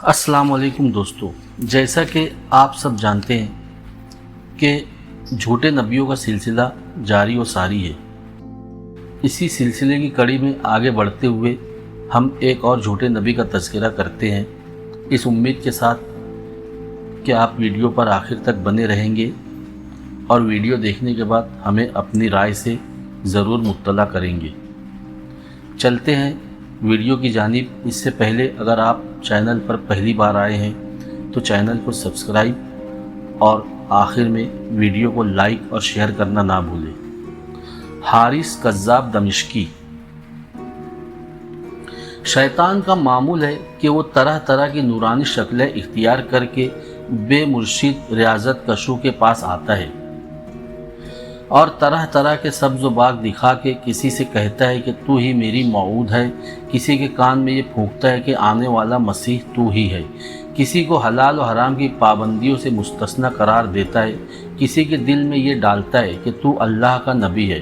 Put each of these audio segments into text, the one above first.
अस्सलाम वालेकुम दोस्तों, जैसा कि आप सब जानते हैं कि झूठे नबियों का सिलसिला जारी व सारी है। इसी सिलसिले की कड़ी में आगे बढ़ते हुए हम एक और झूठे नबी का तज़किरा करते हैं, इस उम्मीद के साथ कि आप वीडियो पर आखिर तक बने रहेंगे और वीडियो देखने के बाद हमें अपनी राय से ज़रूर मुत्तला करेंगे। चलते हैं वीडियो की जानिब। इससे पहले अगर आप चैनल पर पहली बार आए हैं तो चैनल को सब्सक्राइब और आखिर में वीडियो को लाइक और शेयर करना ना भूलें। हारिस कज़्ज़ाब दमिश्की। शैतान का मामूल है कि वो तरह तरह की नूरानी शक्लें इख्तियार करके बेमुर्शिद रियाजत कशों के पास आता है और तरह तरह के सब्ज़ बाग दिखा के किसी से कहता है कि तू ही मेरी मऊद है, किसी के कान में ये फूंकता है कि आने वाला मसीह तू ही है, किसी को हलाल और हराम की पाबंदियों से मुस्तस्ना करार देता है, किसी के दिल में ये डालता है कि तू अल्लाह का नबी है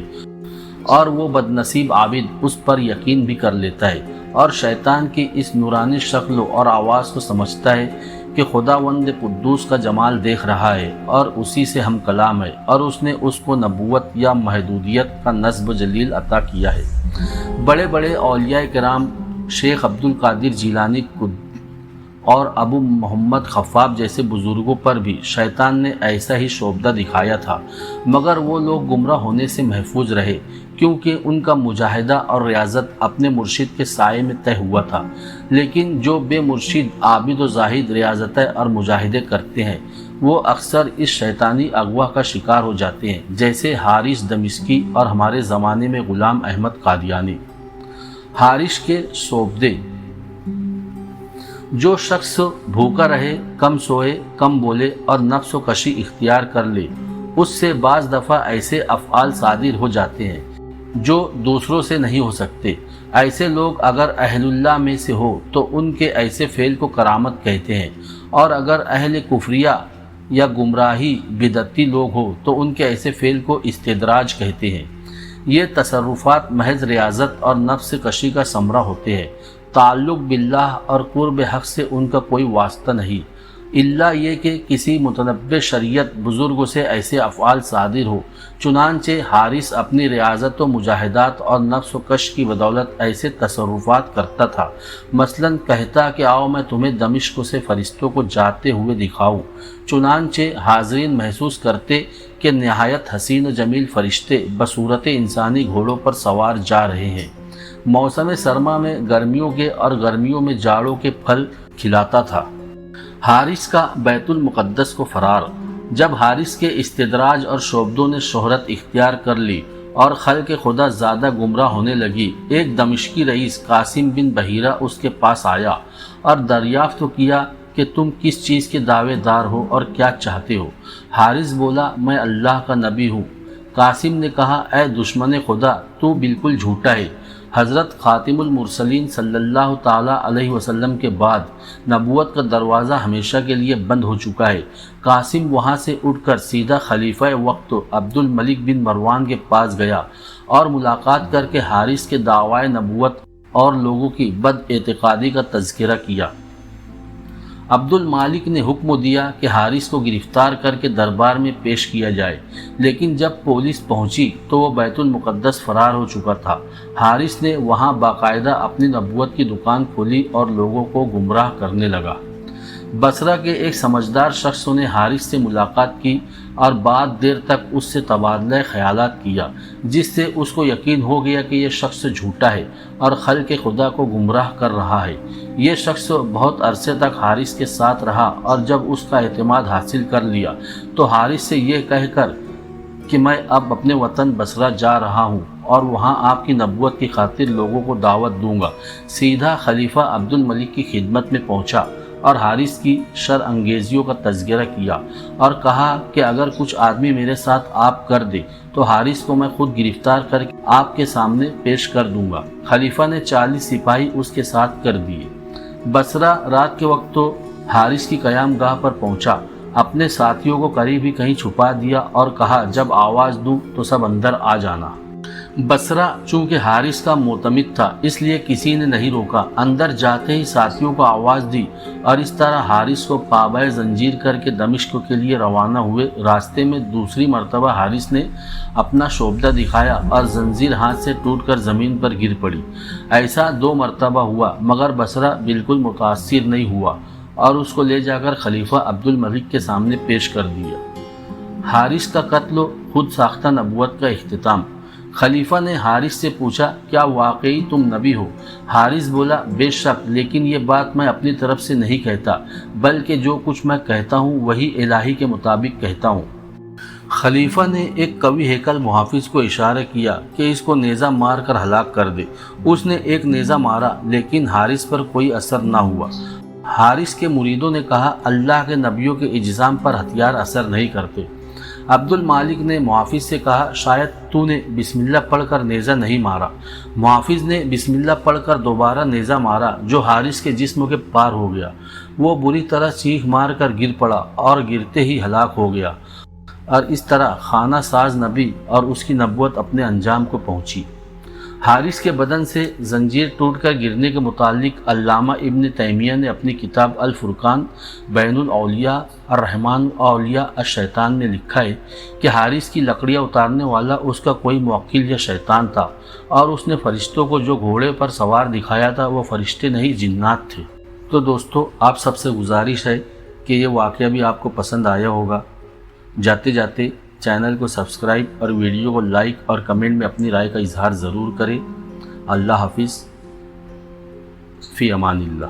और वो बदनसीब आबिद उस पर यकीन भी कर लेता है और शैतान की इस नूरानी शक्ल और आवाज़ को समझता है कि खुदावंद कुद्दूस का जमाल देख रहा है और उसी से हम कलाम है और उसने उसको नबूवत या महदूदियत का नस्ब जलील अता किया है। बड़े बड़े औलिया किराम शेख अब्दुल कादिर जिलानी और अबू मोहम्मद खफ़ाफ जैसे बुज़ुर्गों पर भी शैतान ने ऐसा ही शोबदा दिखाया था, मगर वो लोग गुमराह होने से महफूज रहे क्योंकि उनका मुजाहिदा और रियाजत अपने मुर्शिद के साये में तय हुआ था। लेकिन जो बेमुर्शिद आबिद व जाहिद रियाजतें और मुजाहिदे करते हैं वो अक्सर इस शैतानी अगवा का शिकार हो जाते हैं, जैसे हारिस दमिश्की और हमारे ज़माने में ग़ुलाम अहमद कादियानी। हारिस के शोबदे। जो शख्स भूखा रहे, कम सोए, कम बोले और नफ्स व कशी इख्तियार कर ले, उससे बाज़ दफ़ा ऐसे अफ़आल सादिर हो जाते हैं जो दूसरों से नहीं हो सकते। ऐसे लोग अगर अहलुल्लाह में से हो तो उनके ऐसे फ़ेल को करामत कहते हैं और अगर अहले कुफ्रिया या गुमराही बिदती लोग हो तो उनके ऐसे फ़ेल को इस्तिदराज कहते हैं। ये तसर्रुफ़ात महज रियाजत और नफ्स कशी का समरा होते हैं। ताल्लुक़ बिल्लाह और कुर्ब हक़ से उनका कोई वास्ता नहीं, इल्ला ये कि किसी मुतनब्बे शरीयत बुज़ुर्गों से ऐसे अफ़आल सादिर हो। चुनांचे हारिस अपनी रियाजत व मुजाहिदात और नफ्स व कश की बदौलत ऐसे तसर्रुफ़ात करता था। मसलन कहता कि आओ मैं तुम्हें दमिश्क से फ़रिश्तों को जाते हुए दिखाऊँ। चुनांचे हाज़रीन महसूस करते कि नहायत हसीन व जमील फ़रिश्ते बसूरत इंसानी घोड़ों पर सवार जा रहे हैं। मौसम सरमा में गर्मियों के और गर्मियों में जाड़ों के फल खिलाता था। हारिस का बैतुल मुक़द्दस को फ़रार। जब हारिस के इस्तिदराज और शोबदों ने शोहरत इख्तियार कर ली और खल्क़ खुदा ज़्यादा गुमराह होने लगी, एक दमिश्की रईस कासिम बिन बहीरा उसके पास आया और दरियाफ़्त तो किया कि तुम किस चीज़ के दावेदार हो और क्या चाहते हो। हारिस बोला, मैं अल्लाह का नबी हूँ। कासिम ने कहा, ए दुश्मन खुदा, तू बिल्कुल झूठा है। हज़रत ख़ातिमुल मुरसलीन सल्लल्लाहु ताला अलैहि वसल्लम के बाद नबूवत का दरवाज़ा हमेशा के लिए बंद हो चुका है। कासिम वहाँ से उठकर सीधा खलीफा वक्त अब्दुल मलिक बिन मरवान के पास गया और मुलाकात करके हारिस के दावाए नबूवत और लोगों की बदएतिक़ादी का तज़किरा किया। अब्दुल मालिक ने हुक्म दिया कि हारिस को गिरफ्तार करके दरबार में पेश किया जाए, लेकिन जब पुलिस पहुंची तो वो बैतुल मुक़द्दस फ़रार हो चुका था। हारिस ने वहां बाकायदा अपनी नबूवत की दुकान खोली और लोगों को गुमराह करने लगा। बसरा के एक समझदार शख्स ने हारिस से मुलाकात की और बाद देर तक उससे तबादला ख़यालात किया, जिससे उसको यकीन हो गया कि यह शख्स झूठा है और खल्क़ खुदा को गुमराह कर रहा है। ये शख्स बहुत अरसे तक हारिस के साथ रहा और जब उसका एतमाद हासिल कर लिया तो हारिस से ये कहकर कि मैं अब अपने वतन बसरा जा रहा हूँ और वहाँ आपकी नबूवत की खातिर लोगों को दावत दूँगा, सीधा खलीफा अब्दुल मलिक की खिदमत में पहुँचा और हारिस की शर अंगेजियों का तज़किरा किया और कहा कि अगर कुछ आदमी मेरे साथ आप कर दे तो हारिस को मैं खुद गिरफ्तार करके आपके सामने पेश कर दूंगा। खलीफा ने 40 सिपाही उसके साथ कर दिए। बसरा रात के वक्त तो हारिस की क़याम गाह पर पहुंचा, अपने साथियों को करीब ही कहीं छुपा दिया और कहा, जब आवाज़ दूँ तो सब अंदर आ जाना। बसरा चूंकि हारिस का मोतमिद था इसलिए किसी ने नहीं रोका। अंदर जाते ही साथियों को आवाज़ दी और इस तरह हारिस को पाबाए जंजीर करके दमिश्क के लिए रवाना हुए। रास्ते में दूसरी मर्तबा हारिस ने अपना शोबदा दिखाया और जंजीर हाथ से टूटकर ज़मीन पर गिर पड़ी। ऐसा 2 मर्तबा हुआ मगर बसरा बिल्कुल मुतासिर नहीं हुआ और उसको ले जाकर खलीफा अब्दुल मलिक के सामने पेश कर दिया। हारिस का कत्ल, खुद साख्ता नबूवत का इख्तिताम। खलीफा ने हारिस से पूछा, क्या वाकई तुम नबी हो? हारिस बोला, बेशक, लेकिन ये बात मैं अपनी तरफ से नहीं कहता, बल्कि जो कुछ मैं कहता हूँ वही इलाही के मुताबिक कहता हूँ। खलीफा ने एक कवि हेकल मुहाफिज को इशारा किया कि इसको नेज़ा मार कर हलाक कर दे। उसने एक नेज़ा मारा लेकिन हारिस पर कोई असर ना हुआ। हारिस के मुरीदों ने कहा, अल्लाह के नबियों के इल्ज़ाम पर हथियार असर नहीं करते। अब्दुल मालिक ने मुहाफिज से कहा, शायद तूने बिस्मिल्लाह पढ़कर नेज़ा नहीं मारा। मुहाफिज ने बिस्मिल्लाह पढ़कर दोबारा नेज़ा मारा जो हारिस के जिस्म के पार हो गया। वो बुरी तरह चीख मार कर गिर पड़ा और गिरते ही हलाक हो गया। और इस तरह खाना साज नबी और उसकी नबूवत अपने अंजाम को पहुंची। हारिस के बदन से जंजीर टूटकर गिरने के मुतालिक अल्लामा इब्न तैमिया ने अपनी किताब अल फुरकान बैनुल औलिया और रहमान औलिया अश-शैतान में लिखा है कि हारिस की लकड़ियाँ उतारने वाला उसका कोई मुवक्किल या शैतान था और उसने फरिश्तों को जो घोड़े पर सवार दिखाया था वो फरिश्ते नहीं जिन्नात थे। तो दोस्तों, आप सबसे गुजारिश है कि ये वाक़या भी आपको पसंद आया होगा। जाते जाते चैनल को सब्सक्राइब और वीडियो को लाइक और कमेंट में अपनी राय का इजहार ज़रूर करें। अल्लाह हाफिज़, फ़ी अमानिल्लाह।